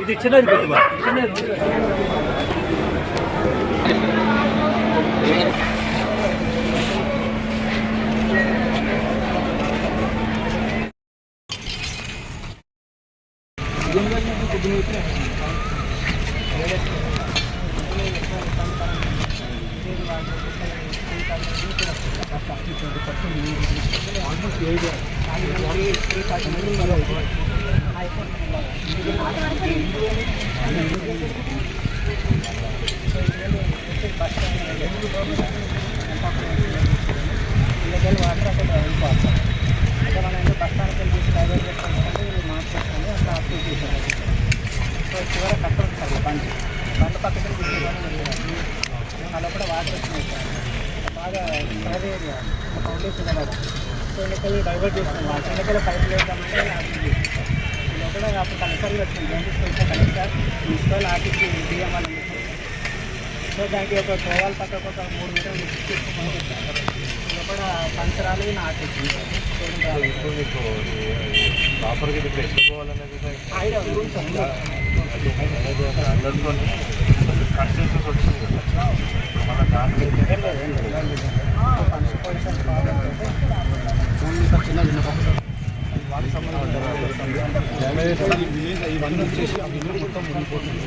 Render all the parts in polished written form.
ఇది చిన్నది పెట్టుబా చిన్నది బండ పక్కన అలా కూడా వాటర్ వచ్చినాయి సార్ బాగా స్ప్రెడ్ ఏరియా ఫౌండేషన్ కదా సో ఎన్నికలు డైవర్ట్ చేస్తున్నాం వాటర్ ఎన్నికల పైప్ లేదామంటే ఇది కూడా అప్పుడు కలెక్టర్లు వచ్చింది కలెక్టర్ మున్సిపల్ ఆర్టీసీ డిఎం వాళ్ళు సో దానికి ఒక గోవాల పక్కకు ఒక 3 మీటర్లు తీసుకుని ఇది కూడా సంవత్సరాలు ఆర్టీసీ ప్రాపర్గా ఇప్పుడు ఎక్కడ పోవాలనేది ఐడియా ఉంది సార్ అందరితో కన్సెన్సస్ వచ్చింది కదా మన దాంట్లో ఇవన్నీ వచ్చేసి అవి మొత్తం మునిగిపోతుంది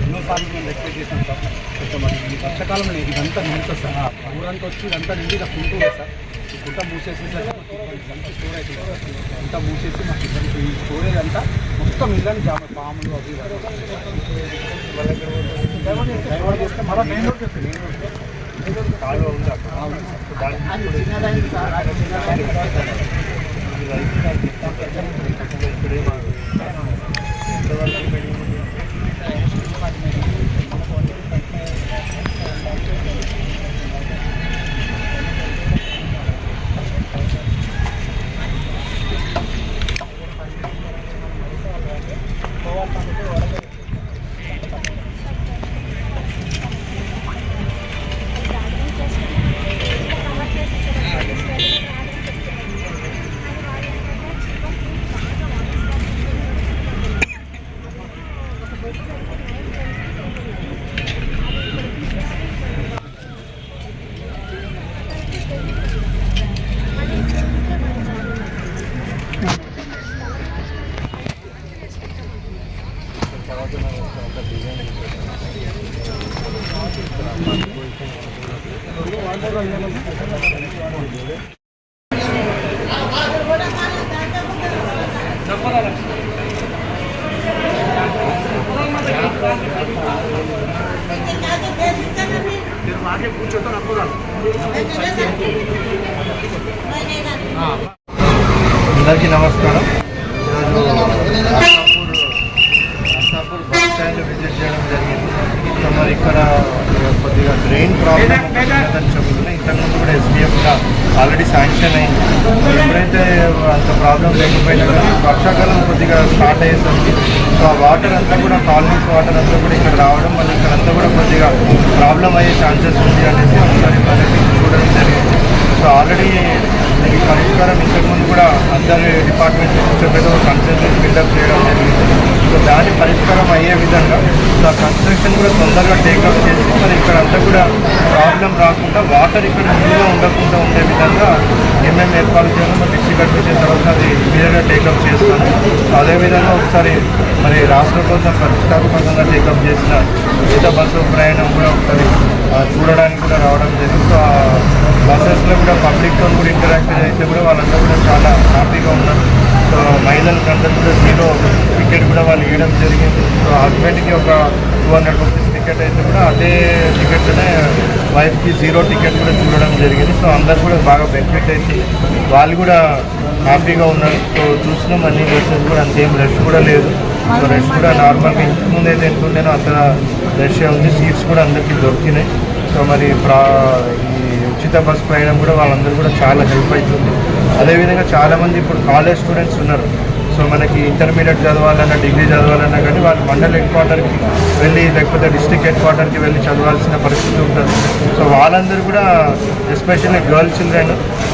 ఎన్నో సార్లు మేము రిక్వెస్ట్ చేసాం సార్ కొంచెం ఈ వర్షాకాలంలో ఇదంతా నిండుతుంది సార్ ఊరంతా వచ్చి ఇదంతా నిండి ఇలా కుంటూ సార్ ఈ కుంట మూసేసి సార్ మంచి స్టోర్ అవుతుంది కుంట మూసేసి మాకు ఇబ్బంది ఈ స్టోరేజ్ అంతా మొత్తం ఇళ్ళని పాములు అవి డైవర్ట్ చేస్తే మళ్ళీ మెయిన్ రోడ్ వస్తుంది మెయిన్ రోడ్ కాలువ ఉంది అక్కడ అందరికీ నమస్కారం. నర్సాపూర్ బస్ స్టాండ్ విజిట్ చేయడం జరిగింది. సో మరి ఇక్కడ కొద్దిగా డ్రైన్ ప్రాబ్లం చెప్తున్నాయి. ఇంతకుముందు కూడా ఎస్డిఎఫ్ కూడా ఆల్రెడీ శాంక్షన్ అయింది. ఎప్పుడైతే అంత ప్రాబ్లం లేకపోయినా కానీ వర్షాకాలం కొద్దిగా స్టార్ట్ అయ్యేసరికి సో ఆ వాటర్ అంతా కూడా కాలనీస్ వాటర్ అంతా కూడా ఇక్కడ రావడం వల్ల ఇక్కడంతా కూడా కొద్దిగా ప్రాబ్లం అయ్యే ఛాన్సెస్ ఉంది అనేసి ఒకసారి చూడడం జరిగింది. సో ఆల్రెడీ ఈ పరిష్కారం ఇంతకుముందు కూడా అందరి డిపార్ట్మెంట్ కూర్చోబెట్టి ఒక కన్సల్టెన్సీ బిల్డప్ చేయడం జరిగింది. సో దాని పరిష్కారం అయ్యే విధంగా సో ఆ కన్స్ట్రక్షన్ కూడా తొందరగా టేకప్ చేసి మరి ఇక్కడ అంతా కూడా ప్రాబ్లం రాకుండా వాటర్ ఇక్కడ నీళ్ళలో ఉండకుండా ఉండే విధంగా ఏమేమి ఏర్పాటు చేయాలో మరి డిస్ట్రిక్ట్ అడ్మిషన్ తర్వాత అది ఇమీడియట్గా టేకప్ చేస్తాను. అదేవిధంగా ఒకసారి మరి రాష్ట్ర ప్రభుత్వం ప్రతిష్టాత్మకంగా టేకప్ చేసిన ఉచిత బస్సు ప్రయాణం కూడా ఒకసారి చూడడానికి కూడా రావడం జరిగింది. సో ఆ బస్సెస్లో కూడా పబ్లిక్తో కూడా ఇంటరాక్ట్ అయితే కూడా వాళ్ళందరూ కూడా చాలా హ్యాపీగా ఉన్నారు. సో మహిళలకు అందరూ కూడా 0 టికెట్ కూడా వాళ్ళు ఇవ్వడం జరిగింది. సో హస్బెండ్కి ఒక 200 రూపీస్ టికెట్ అయితే కూడా అదే టికెట్లోనే వైఫ్కి 0 టికెట్ కూడా చూడడం జరిగింది. సో అందరు కూడా బాగా బెనిఫిట్ అయితే వాళ్ళు కూడా హ్యాపీగా ఉన్నారు. సో చూసినాం అన్ని బస్సెస్ కూడా అంతేం రష్ కూడా లేదు. సో రష్ కూడా నార్మల్గా ఇంటి ముందు అయితే ఎంత ఉండేనో అంత రష్ ఉంది. సీట్స్ కూడా అందరికీ దొరికినాయి. సో మరి ఈ ఉచిత బస్ ప్రయాణం కూడా వాళ్ళందరూ కూడా చాలా హెల్ప్ అవుతుంది. అదేవిధంగా చాలామంది ఇప్పుడు కాలేజ్ స్టూడెంట్స్ ఉన్నారు. సో మనకి ఇంటర్మీడియట్ చదవాలన్నా డిగ్రీ చదవాలన్నా కానీ వాళ్ళు మండల్ హెడ్ క్వార్టర్కి వెళ్ళి లేకపోతే డిస్ట్రిక్ట్ హెడ్ క్వార్టర్కి వెళ్ళి చదవాల్సిన పరిస్థితి ఉంటుంది. సో వాళ్ళందరూ కూడా especially girl children,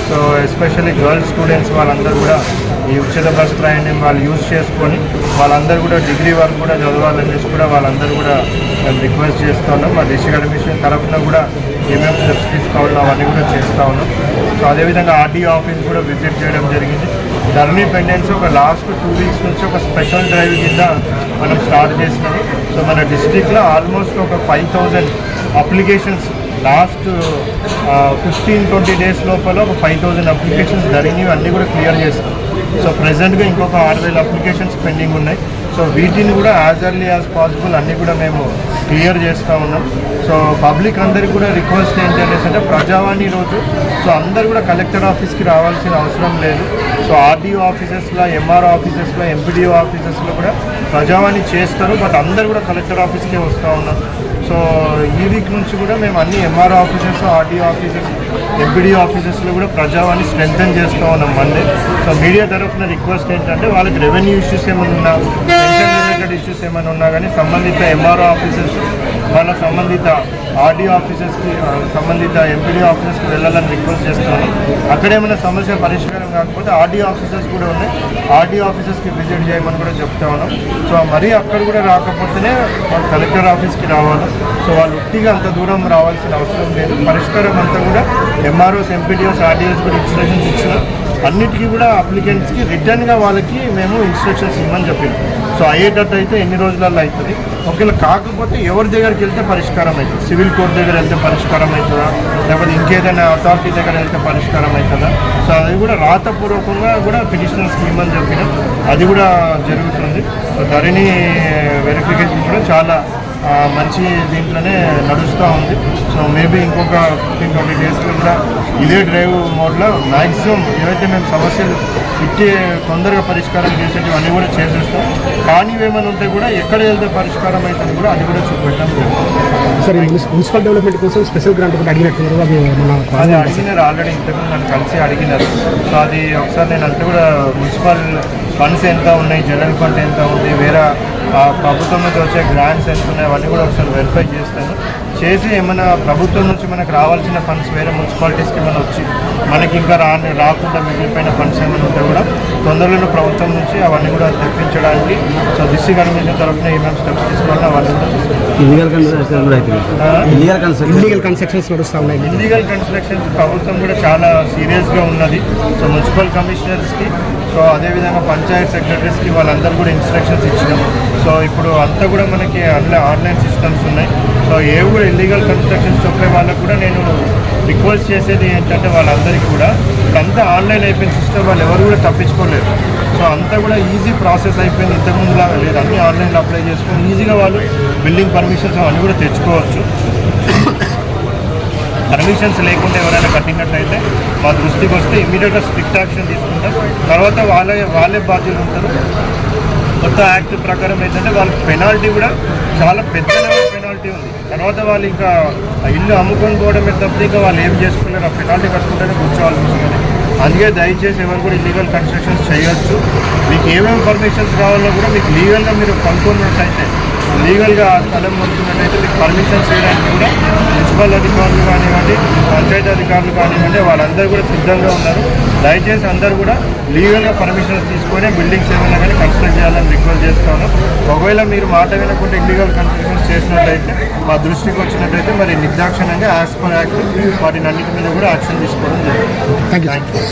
so especially girl students వాళ్ళందరూ కూడా ఈ ఉచిత బస్ ప్రయాణం వాళ్ళు యూజ్ చేసుకొని వాళ్ళందరూ కూడా డిగ్రీ వరకు కూడా చదవాలనేసి కూడా వాళ్ళందరూ కూడా మేము రిక్వెస్ట్ చేస్తూ ఉన్నాం. మా డిస్ట్రిక్ట్ అడ్మినిస్ట్రేషన్ తరఫున కూడా ఏమేమి స్టెప్స్ తీసుకోవాలో అవన్నీ కూడా చేస్తూ ఉన్నాం. సో అదేవిధంగా ఆర్టీఓ ఆఫీస్ కూడా విజిట్ చేయడం జరిగింది. ధరణి పెండెన్సీ ఒక లాస్ట్ 2 వీక్స్ నుంచి ఒక స్పెషల్ డ్రైవ్ కింద మనం స్టార్ట్ చేసినాము. సో మన డిస్ట్రిక్ట్లో ఆల్మోస్ట్ ఒక 5,000 అప్లికేషన్స్ లాస్ట్ 15-20 డేస్ లోపల ఒక 5,000 అప్లికేషన్స్ జరిగినవి అన్నీ కూడా క్లియర్ చేస్తాం. సో ప్రెజెంట్గా ఇంకొక 6,000 అప్లికేషన్స్ పెండింగ్ ఉన్నాయి. సో వీటిని కూడా యాజ్ ఎర్లీ యాజ్ పాసిబుల్ అన్నీ కూడా మేము క్లియర్ చేస్తూ ఉన్నాం. సో పబ్లిక్ అందరికీ కూడా రిక్వెస్ట్ ఏంటి అనేసి అంటే ప్రజావాణి రోజు సో అందరు కూడా కలెక్టర్ ఆఫీస్కి రావాల్సిన అవసరం లేదు. సో ఆర్డీఓ ఆఫీసెస్లో, ఎంఆర్ఓ ఆఫీసెస్లో, ఎంపీడీఓ ఆఫీసెస్లో కూడా ప్రజావాణి చేస్తారు. బట్ అందరు కూడా కలెక్టర్ ఆఫీస్కే వస్తూ ఉన్నాం. సో ఈ వీక్ నుంచి కూడా మేము అన్ని MRO offices, RDO offices, MPDO ఆఫీసెస్లో కూడా ప్రజావాణి స్ట్రెంగ్తన్ చేస్తూ ఉన్నాం మండే. సో మీడియా తరఫున రిక్వెస్ట్ ఏంటంటే వాళ్ళకి రెవెన్యూ ఇష్యూస్ ఏమైనా ఉన్నా, పెన్షన్ రిలేటెడ్ ఇష్యూస్ ఏమైనా ఉన్నా కానీ సంబంధిత ఎంఆర్ఓ ఆఫీసెస్, వాళ్ళ సంబంధిత ఆర్డీఓ ఆఫీసెస్కి, సంబంధిత ఎంపీడీఓ ఆఫీసెస్కి వెళ్ళాలని రిక్వెస్ట్ చేస్తున్నాను. అక్కడ ఏమైనా సమస్య పరిష్కారం కాకపోతే ఆర్డీఓ ఆఫీసెస్ కూడా ఉన్నాయి, ఆర్డీఓ ఆఫీసెస్కి విజిట్ చేయమని కూడా చెప్తా ఉన్నాం. సో మరీ అక్కడ కూడా రాకపోతేనే వాళ్ళు కలెక్టర్ ఆఫీస్కి రావాలి. సో వాళ్ళు ఉట్టిగా అంత దూరం రావాల్సిన అవసరం లేదు. పరిష్కారం అంతా కూడా ఎంఆర్ఓస్, ఎంపీడీఓస్, ఆర్డీఓస్ కూడా ఇన్స్ట్రక్షన్స్ ఇచ్చిన అన్నిటికీ కూడా అప్లికెంట్స్కి రిటర్న్గా వాళ్ళకి మేము ఇన్స్ట్రక్షన్స్ ఇవ్వమని చెప్పాము. సో అయ్యేటట్టు అయితే ఎన్ని రోజులలో అవుతుంది. ఒకవేళ కాకపోతే ఎవరి దగ్గరికి వెళ్తే పరిష్కారం అవుతుంది, సివిల్ కోర్ట్ దగ్గర వెళ్తే పరిష్కారం అవుతుందా, లేకపోతే ఇంకేదైనా అథారిటీ దగ్గర వెళ్తే పరిష్కారం అవుతుందా. సో అది కూడా రాతపూర్వకంగా కూడా పిటిషనర్స్కి ఇవ్వమని చెప్పినాం, అది కూడా జరుగుతుంది. సో ధరణి వెరిఫికేషన్ కూడా చాలా మంచి దీంట్లోనే నడుస్తూ ఉంది. సో మేబీ ఇంకొక 15-20 డేస్లో కూడా ఇదే డ్రైవ్ మోడ్లో మ్యాక్సిమం ఏవైతే మేము సమస్యలు ఇట్టే తొందరగా పరిష్కారం చేసేటివి అన్నీ కూడా చేసేస్తాం. కానీ ఏమైనా ఉంటే కూడా ఎక్కడ వెళ్తే పరిష్కారం అవుతుంది కూడా అది కూడా చూపెట్టడం జరుగుతుంది. సార్ మున్సిపల్ డెవలప్మెంట్ కోసం స్పెషల్ గ్రాంట్ కూడా అడిగినట్టు అది అడిగినారు, ఆల్రెడీ ఇంతకుముందు నన్ను కలిసి అడిగినారు. సో అది ఒకసారి నేను అంతా కూడా మున్సిపల్ ఫండ్స్ ఎంత ఉన్నాయి, జనరల్ ఫండ్ ఎంత ఉంది, వేరే ప్రభుత్వం నుంచి వచ్చే గ్రాంట్స్ ఎంత ఉన్నాయి అవన్నీ కూడా ఒకసారి వెరిఫై చేస్తాను. చేసి ఏమైనా ప్రభుత్వం నుంచి మనకు రావాల్సిన ఫండ్స్ వేరే మున్సిపాలిటీస్కి ఏమైనా వచ్చి మనకి ఇంకా రాకుండా మిగిలిపోయిన ఫండ్స్ ఏమైనా ఉంటే కూడా తొందరలో ప్రభుత్వం నుంచి అవన్నీ కూడా తెప్పించడానికి సో డిస్ట్రిక్ట్ అడ్మినిస్ట్రేషన్ తరఫున ఏమేమి స్టెప్స్ తీసుకోవాలని అవన్నీ కూడా ఇల్లీగల్ కన్స్ట్రక్షన్స్ నడుస్తూ ఉన్నాయి. ఇల్లీగల్ కన్స్ట్రక్షన్స్ ప్రభుత్వం కూడా చాలా సీరియస్గా ఉన్నది. సో మున్సిపల్ కమిషనర్స్కి, సో అదేవిధంగా పంచాయత్ సెక్రటరీస్కి వాళ్ళందరూ కూడా ఇన్స్ట్రక్షన్స్ ఇచ్చినాం. సో ఇప్పుడు అంతా కూడా మనకి ఆన్లైన్ సిస్టమ్స్ ఉన్నాయి. సో ఏవి కూడా ఇల్లీగల్ కన్స్ట్రక్షన్స్ చెప్పే వాళ్ళకు కూడా నేను రిక్వెస్ట్ చేసేది ఏంటంటే వాళ్ళందరికీ కూడా ఇప్పుడంతా ఆన్లైన్ అయిపోయిన సిస్టమ్, వాళ్ళు ఎవరు కూడా తప్పించుకోలేరు. సో అంతా కూడా ఈజీ ప్రాసెస్ అయిపోయింది, ఇంతకుముందులాగా లేదు. అన్నీ ఆన్లైన్లో అప్లై చేసుకొని ఈజీగా వాళ్ళు బిల్డింగ్ పర్మిషన్స్ అవన్నీ కూడా తెచ్చుకోవచ్చు. పర్మిషన్స్ లేకుండా ఎవరైనా కట్టినట్టయితే మా దృష్టికి వస్తే ఇమీడియట్గా స్ట్రిక్ట్ యాక్షన్ తీసుకుంటాం. తర్వాత వాళ్ళే బాధ్యులు ఉంటారు. కొత్త యాక్ట్ ప్రకారం ఏంటంటే వాళ్ళకి పెనాల్టీ కూడా చాలా పెద్ద పెనాల్టీ ఉంది. తర్వాత వాళ్ళు ఇంకా ఇల్లు అమ్ముకొని పోవడమే తప్పితే ఇంకా వాళ్ళు ఏం చేసుకోలేరు, ఆ పెనాల్టీ కట్టుకుంటేనే కూర్చోవాల్సి వస్తుంది. అందుకే దయచేసి ఎవరు కూడా ఇల్లీగల్ కన్స్ట్రక్షన్స్ చేయొచ్చు. మీకు ఏమేమి పర్మిషన్స్ కావాలో కూడా మీకు లీగల్గా మీరు కనుక్కున్నట్టయితే, లీగల్గా స్థలం కొనుక్కున్నట్టయితే మీకు పర్మిషన్స్ చేయడానికి కూడా మున్సిపల్ అధికారులు కానివ్వండి, పంచాయతీ అధికారులు కానివ్వండి, వాళ్ళందరూ కూడా సిద్ధంగా ఉన్నారు. దయచేసి అందరూ కూడా లీగల్గా పర్మిషన్స్ తీసుకొని బిల్డింగ్స్ ఏమైనా కానీ కన్స్ట్రక్ట్ చేయాలని రిక్వెస్ట్ చేస్తాను. ఒకవేళ మీరు మాట వినకుండా ఇల్లీగల్ కన్స్ట్రక్షన్స్ చేసినట్టయితే, మా దృష్టికి వచ్చినట్టయితే మరి నిర్దాక్షిణ్యంగా యాజ్ పర్ యాక్ట్ వాటిని అన్నిటి మీద కూడా యాక్షన్ తీసుకోవడం జరుగుతుంది. Thank you.